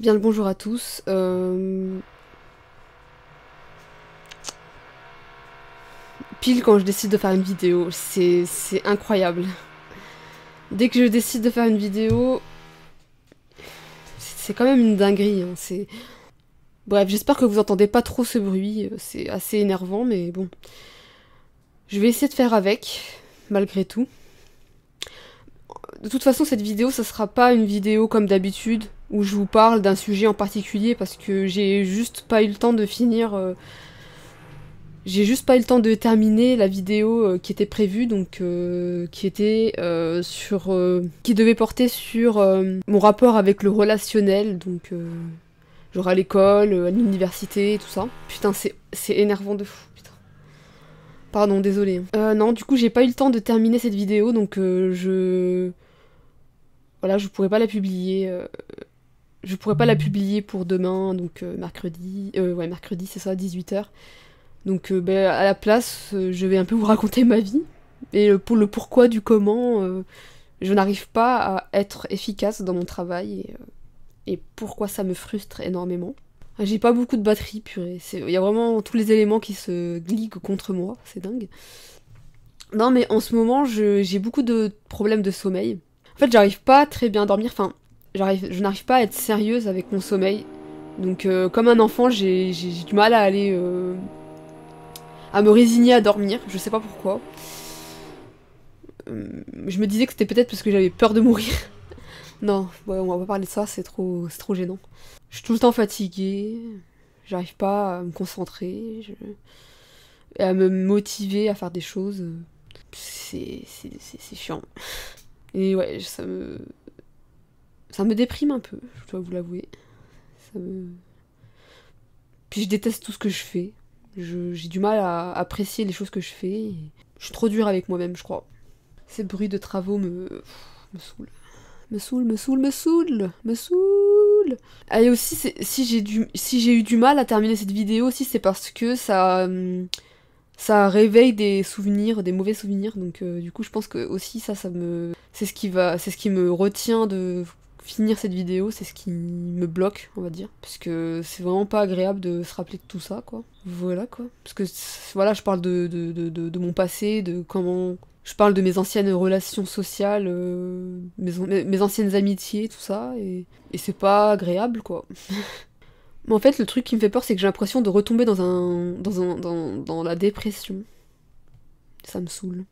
Bien le bonjour à tous. Pile quand je décide de faire une vidéo, c'est incroyable. Dès que je décide de faire une vidéo, c'est quand même une dinguerie. Hein, Bref, j'espère que vous entendez pas trop ce bruit. C'est assez énervant, mais bon. Je vais essayer de faire avec, malgré tout. De toute façon, cette vidéo, ça sera pas une vidéo comme d'habitude, où je vous parle d'un sujet en particulier, parce que j'ai juste pas eu le temps de finir... J'ai juste pas eu le temps de terminer la vidéo qui était prévue, donc qui était qui devait porter sur mon rapport avec le relationnel, donc genre à l'école, à l'université, tout ça. Putain, c'est énervant de fou, putain. Pardon, désolé. Non, du coup, j'ai pas eu le temps de terminer cette vidéo, donc voilà, je pourrais pas la publier. Je pourrais pas la publier pour demain, donc mercredi. Ouais, mercredi, c'est ça, 18h. Donc à la place, je vais un peu vous raconter ma vie. Et pour le pourquoi du comment, je n'arrive pas à être efficace dans mon travail. Et pourquoi ça me frustre énormément. J'ai pas beaucoup de batterie, purée. Il y a vraiment tous les éléments qui se gliguent contre moi. C'est dingue. Non mais en ce moment, j'ai beaucoup de problèmes de sommeil. En fait, j'arrive pas très bien à dormir. Enfin, je n'arrive pas à être sérieuse avec mon sommeil. Donc comme un enfant, j'ai du mal à me résigner à dormir, je sais pas pourquoi. Je me disais que c'était peut-être parce que j'avais peur de mourir. Non, ouais, on va pas parler de ça, c'est trop gênant. Je suis tout le temps fatiguée, j'arrive pas à me concentrer, et à me motiver à faire des choses. C'est chiant. Et ouais, ça me déprime un peu, je dois vous l'avouer. Puis je déteste tout ce que je fais. J'ai du mal à apprécier les choses que je fais. Et je suis trop dure avec moi-même, je crois. Ces bruits de travaux me saoulent. Me saoulent, me saoulent, me saoulent, me saoulent. Ah, et aussi, si j'ai eu du mal à terminer cette vidéo aussi, c'est parce que ça réveille des souvenirs, des mauvais souvenirs. Donc du coup, je pense que aussi c'est ce qui me retient de finir cette vidéo, c'est ce qui me bloque, on va dire, parce que c'est vraiment pas agréable de se rappeler de tout ça, quoi. Voilà, quoi. Parce que, voilà, je parle de mon passé, de comment... Je parle de mes anciennes relations sociales, mes anciennes amitiés, tout ça, et c'est pas agréable, quoi. Mais en fait, le truc qui me fait peur, c'est que j'ai l'impression de retomber dans la dépression. Ça me saoule.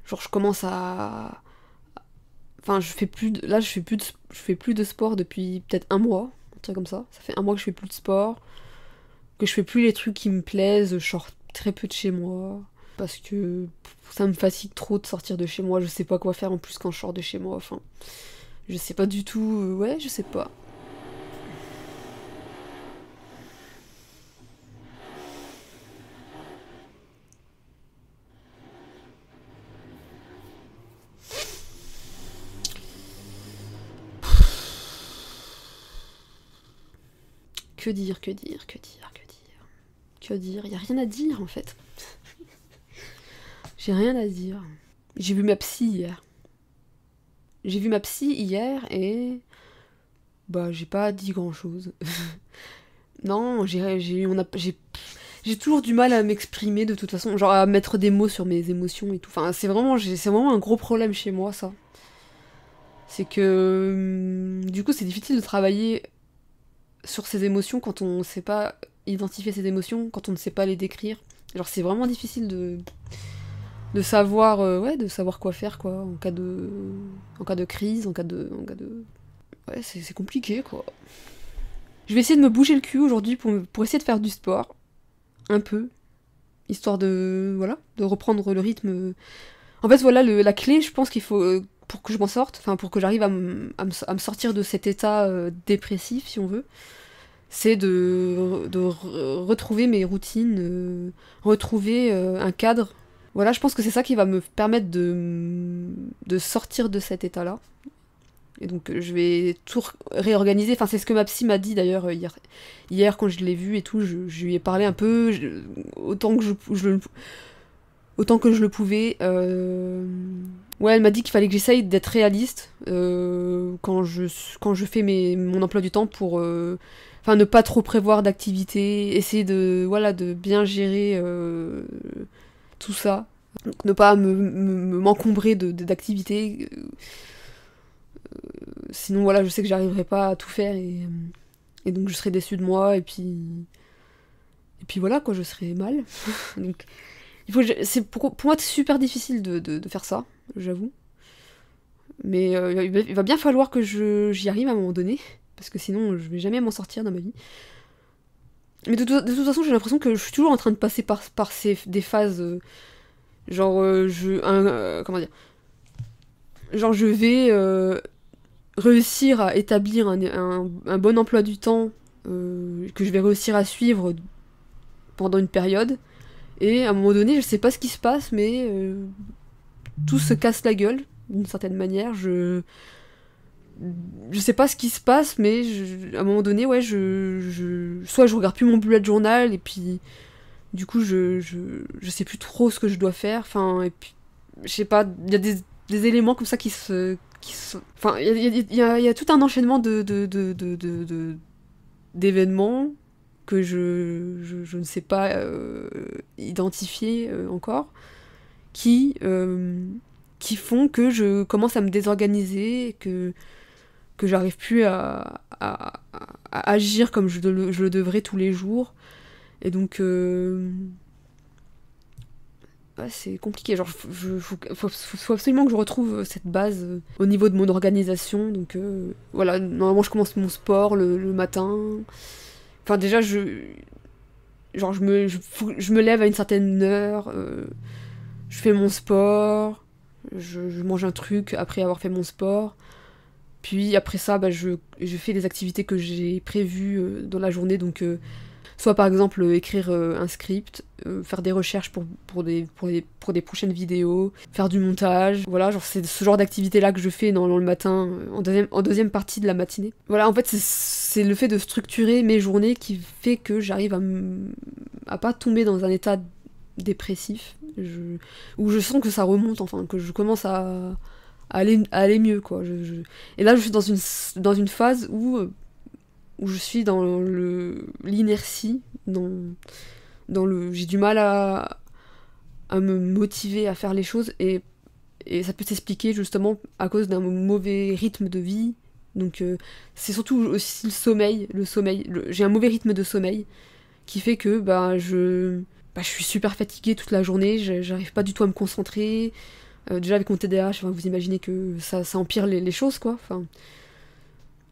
Genre, je commence à... Enfin, je fais plus de sport depuis peut-être un mois, un truc comme ça. Ça fait un mois que je fais plus de sport, que je fais plus les trucs qui me plaisent, je sors très peu de chez moi, parce que ça me fatigue trop de sortir de chez moi, je sais pas quoi faire en plus quand je sors de chez moi, enfin... Je sais pas du tout, ouais, je sais pas. Que dire, que dire, que dire, que dire... Que dire, y a rien à dire en fait. J'ai rien à dire. J'ai vu ma psy hier. J'ai vu ma psy hier et... Bah, j'ai pas dit grand-chose. Non, j'ai toujours du mal à m'exprimer de toute façon, genre à mettre des mots sur mes émotions et tout. Enfin, c'est vraiment un gros problème chez moi, ça. C'est que... Du coup, c'est difficile de travailler sur ses émotions quand on sait pas identifier ses émotions, quand on ne sait pas les décrire. Genre, c'est vraiment difficile de savoir, ouais, de savoir quoi faire, quoi, en cas de crise, en cas de... Ouais, c'est compliqué, quoi. Je vais essayer de me bouger le cul aujourd'hui pour essayer de faire du sport. Un peu. Histoire de... Voilà, de reprendre le rythme. En fait, voilà, la clé, je pense qu'il faut... pour que je m'en sorte, enfin, pour que j'arrive à me sortir de cet état dépressif, si on veut, c'est de retrouver mes routines, retrouver un cadre. Voilà, je pense que c'est ça qui va me permettre de sortir de cet état-là. Et donc je vais tout réorganiser. Enfin, c'est ce que ma psy m'a dit d'ailleurs hier quand je l'ai vue et tout. Je lui ai parlé un peu, autant que autant que je le pouvais. Ouais, elle m'a dit qu'il fallait que j'essaye d'être réaliste quand je fais mon emploi du temps pour enfin ne pas trop prévoir d'activités, essayer de bien gérer tout ça. Donc, ne pas m'encombrer d'activités. Sinon voilà, je sais que j'arriverai pas à tout faire et donc je serai déçue de moi et puis voilà quoi, je serai mal. Donc pour moi c'est super difficile de faire ça, j'avoue. Mais il va bien falloir que j'y arrive à un moment donné, parce que sinon je vais jamais m'en sortir dans ma vie. Mais de toute façon j'ai l'impression que je suis toujours en train de passer par des phases comment dire, genre je vais réussir à établir un bon emploi du temps que je vais réussir à suivre pendant une période, et à un moment donné je sais pas ce qui se passe, mais tout se casse la gueule d'une certaine manière. Je sais pas ce qui se passe, mais à un moment donné ouais soit je regarde plus mon bullet journal et puis du coup je sais plus trop ce que je dois faire, enfin, et puis je sais pas, il y a des éléments comme ça enfin il y a tout un enchaînement d'événements que je ne sais pas identifier encore, qui font que je commence à me désorganiser, que j'arrive plus à agir comme je le devrais tous les jours. Et donc ouais, c'est compliqué, genre faut absolument que je retrouve cette base au niveau de mon organisation. Donc voilà, normalement je commence mon sport le matin. Enfin déjà je me lève à une certaine heure, je fais mon sport, je mange un truc après avoir fait mon sport, puis après ça bah, je fais les activités que j'ai prévues dans la journée. Donc soit par exemple écrire un script, faire des recherches pour des prochaines vidéos, faire du montage. Voilà, genre c'est ce genre d'activité là que je fais dans le matin, en deuxième partie de la matinée. Voilà, en fait c'est le fait de structurer mes journées qui fait que j'arrive à pas tomber dans un état dépressif, où je sens que ça remonte, enfin que je commence à aller mieux quoi. Et là je suis dans une phase où je suis dans l'inertie, j'ai du mal à me motiver à faire les choses, et ça peut s'expliquer justement à cause d'un mauvais rythme de vie. Donc c'est surtout aussi le sommeil. J'ai un mauvais rythme de sommeil qui fait que je suis super fatiguée toute la journée, j'arrive pas du tout à me concentrer. Déjà avec mon TDAH, enfin, vous imaginez que ça empire les choses quoi. Enfin,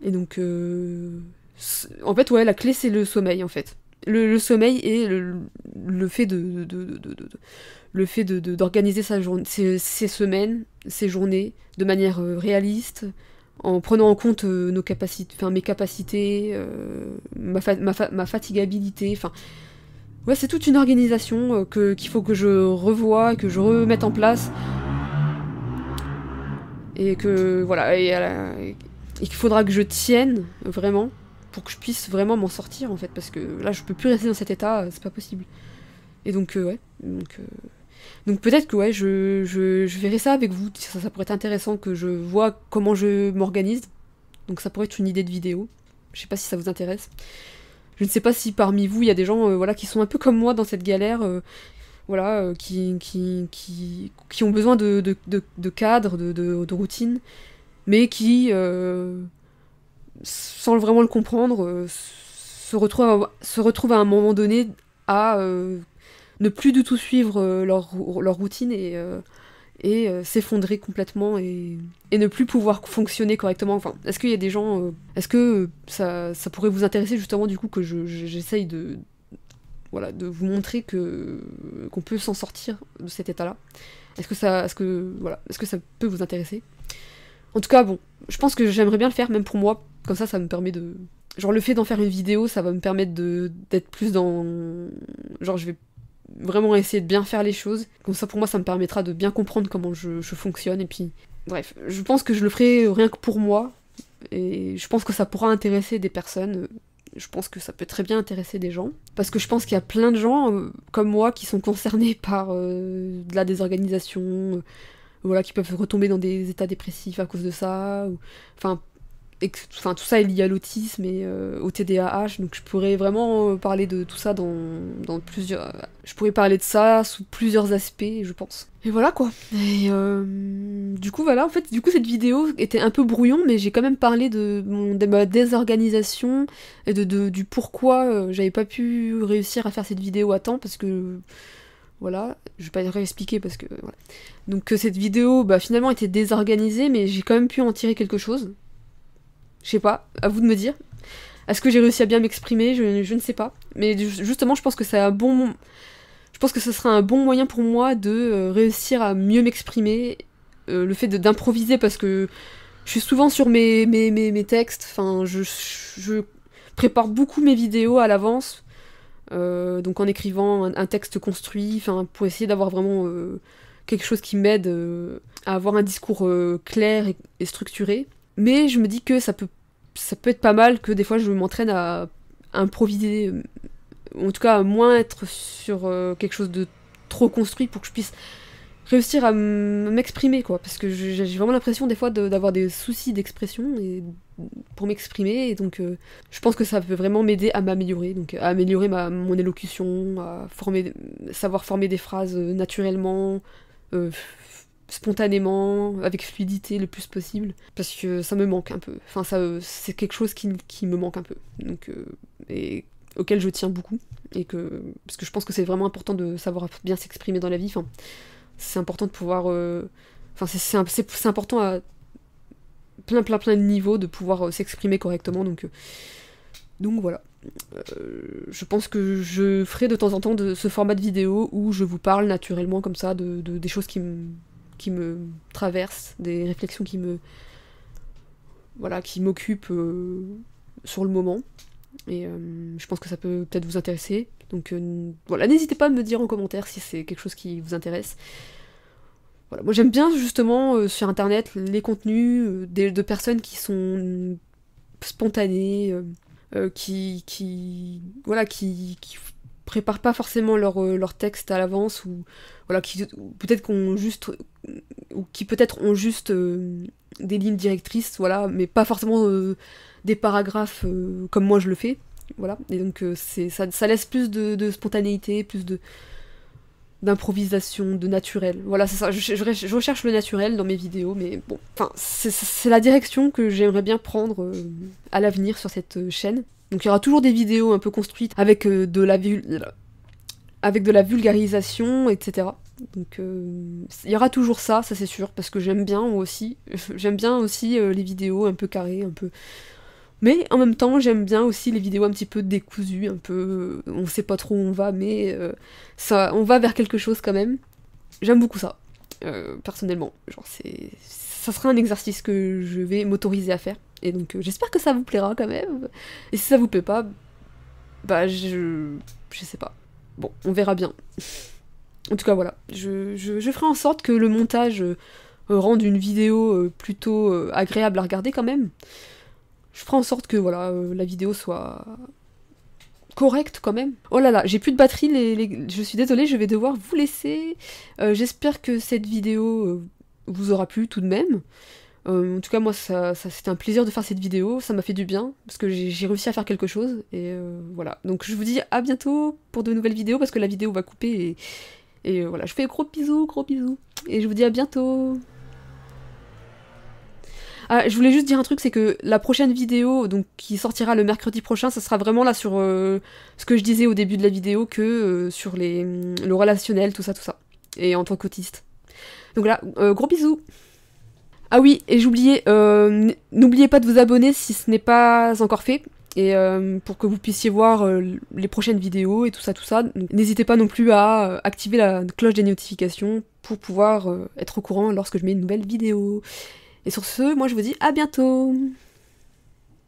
et donc en fait ouais, la clé c'est le sommeil en fait. Le sommeil et le fait d'organiser sa journée, ses semaines, ses journées de manière réaliste, en prenant en compte nos capacités, enfin mes capacités, ma fatigabilité, enfin ouais, c'est toute une organisation qu'il faut que je revoie, que je remette en place, et que voilà, et qu'il faudra que je tienne vraiment pour que je puisse vraiment m'en sortir en fait, parce que là je peux plus rester dans cet état, c'est pas possible. Et donc ouais, donc peut-être que ouais, je verrai ça avec vous, ça pourrait être intéressant que je vois comment je m'organise. Donc ça pourrait être une idée de vidéo. Je sais pas si ça vous intéresse. Je ne sais pas si parmi vous il y a des gens voilà, qui sont un peu comme moi dans cette galère, voilà, qui ont besoin de cadre, de routine, mais qui, sans vraiment le comprendre, se retrouvent à un moment donné à ne plus du tout suivre leur routine, et s'effondrer complètement, et ne plus pouvoir fonctionner correctement. Enfin, est-ce qu'il y a des gens... est-ce que ça pourrait vous intéresser justement du coup que j'essaye de vous montrer qu'on peut s'en sortir de cet état-là? Est-ce que ça peut vous intéresser? En tout cas, bon, je pense que j'aimerais bien le faire, même pour moi. Comme ça me permet de... Genre, le fait d'en faire une vidéo, ça va me permettre d'être plus dans... Genre, je vais vraiment essayer de bien faire les choses. Comme ça, pour moi, ça me permettra de bien comprendre comment je fonctionne. Et puis, bref, je pense que je le ferai rien que pour moi. Et je pense que ça pourra intéresser des personnes. Je pense que ça peut très bien intéresser des gens. Parce que je pense qu'il y a plein de gens comme moi qui sont concernés par de la désorganisation, voilà, qui peuvent retomber dans des états dépressifs à cause de ça. Enfin, enfin, tout ça est lié à l'autisme et au TDAH, donc je pourrais vraiment parler de tout ça dans plusieurs... Je pourrais parler de ça sous plusieurs aspects, je pense. Et voilà quoi. Et du coup, voilà, en fait, du coup, cette vidéo était un peu brouillon, mais j'ai quand même parlé de ma désorganisation et du pourquoi j'avais pas pu réussir à faire cette vidéo à temps, parce que... Voilà, je vais pas réexpliquer parce que... Voilà. Donc cette vidéo, bah, finalement, était désorganisée, mais j'ai quand même pu en tirer quelque chose. Je sais pas, à vous de me dire. Est-ce que j'ai réussi à bien m'exprimer? Je ne sais pas. Mais justement, je pense que c'est un bon... Je pense que ce sera un bon moyen pour moi de réussir à mieux m'exprimer. Le fait d'improviser, parce que je suis souvent sur mes textes. Enfin, je prépare beaucoup mes vidéos à l'avance. Donc en écrivant un texte construit, enfin, pour essayer d'avoir vraiment quelque chose qui m'aide à avoir un discours clair et structuré. Mais je me dis que ça peut être pas mal que des fois je m'entraîne à improviser, ou en tout cas à moins être sur quelque chose de trop construit pour que je puisse réussir à m'exprimer, quoi. Parce que j'ai vraiment l'impression des fois d'avoir des soucis d'expression pour m'exprimer, et donc je pense que ça peut vraiment m'aider à m'améliorer, donc à améliorer mon élocution, à savoir former des phrases naturellement, spontanément, avec fluidité le plus possible, parce que ça me manque un peu. Enfin, c'est quelque chose qui me manque un peu, donc et auquel je tiens beaucoup, parce que je pense que c'est vraiment important de savoir bien s'exprimer dans la vie. Enfin, c'est important de pouvoir... Enfin, c'est important à plein de niveaux de pouvoir s'exprimer correctement, donc voilà. Je pense que je ferai de temps en temps ce format de vidéo où je vous parle naturellement comme ça des choses qui me traversent, des réflexions qui m'occupent sur le moment. Et je pense que ça peut peut-être vous intéresser. Donc voilà, n'hésitez pas à me dire en commentaire si c'est quelque chose qui vous intéresse. Voilà, moi j'aime bien justement sur internet les contenus de personnes qui sont spontanées, qui préparent pas forcément leur texte à l'avance, ou voilà, qui peut-être ont juste des lignes directrices, voilà, mais pas forcément des paragraphes comme moi je le fais, voilà. Et donc ça laisse plus de spontanéité, plus d'improvisation, de naturel. Voilà, c'est ça, je recherche le naturel dans mes vidéos, mais bon, enfin, c'est la direction que j'aimerais bien prendre à l'avenir sur cette chaîne. Donc il y aura toujours des vidéos un peu construites avec de la vulgarisation, etc. Donc il y aura toujours ça c'est sûr, parce que j'aime bien aussi les vidéos un peu carrées, un peu... Mais en même temps, j'aime bien aussi les vidéos un petit peu décousues, un peu... on sait pas trop où on va, mais on va vers quelque chose quand même. J'aime beaucoup ça, personnellement. Genre, ça sera un exercice que je vais m'autoriser à faire. Et donc, j'espère que ça vous plaira quand même. Et si ça vous plaît pas, bah, je sais pas. Bon, on verra bien. En tout cas, voilà. Je ferai en sorte que le montage rende une vidéo plutôt agréable à regarder quand même. Je ferai en sorte que voilà, la vidéo soit correcte quand même. Oh là là, j'ai plus de batterie, je suis désolée, je vais devoir vous laisser. J'espère que cette vidéo vous aura plu tout de même. En tout cas, moi, c'était un plaisir de faire cette vidéo, ça m'a fait du bien, parce que j'ai réussi à faire quelque chose, et voilà. Donc je vous dis à bientôt pour de nouvelles vidéos, parce que la vidéo va couper, et voilà, je fais gros bisous, et je vous dis à bientôt. Ah, je voulais juste dire un truc, c'est que la prochaine vidéo, donc qui sortira le mercredi prochain, ça sera vraiment là sur ce que je disais au début de la vidéo, que sur le relationnel, tout ça. Et en tant qu'autiste. Donc là, gros bisous. Ah oui, et j'oubliais, n'oubliez pas de vous abonner si ce n'est pas encore fait, et pour que vous puissiez voir les prochaines vidéos et tout ça. N'hésitez pas non plus à activer la cloche des notifications pour pouvoir être au courant lorsque je mets une nouvelle vidéo. Et sur ce, moi je vous dis à bientôt!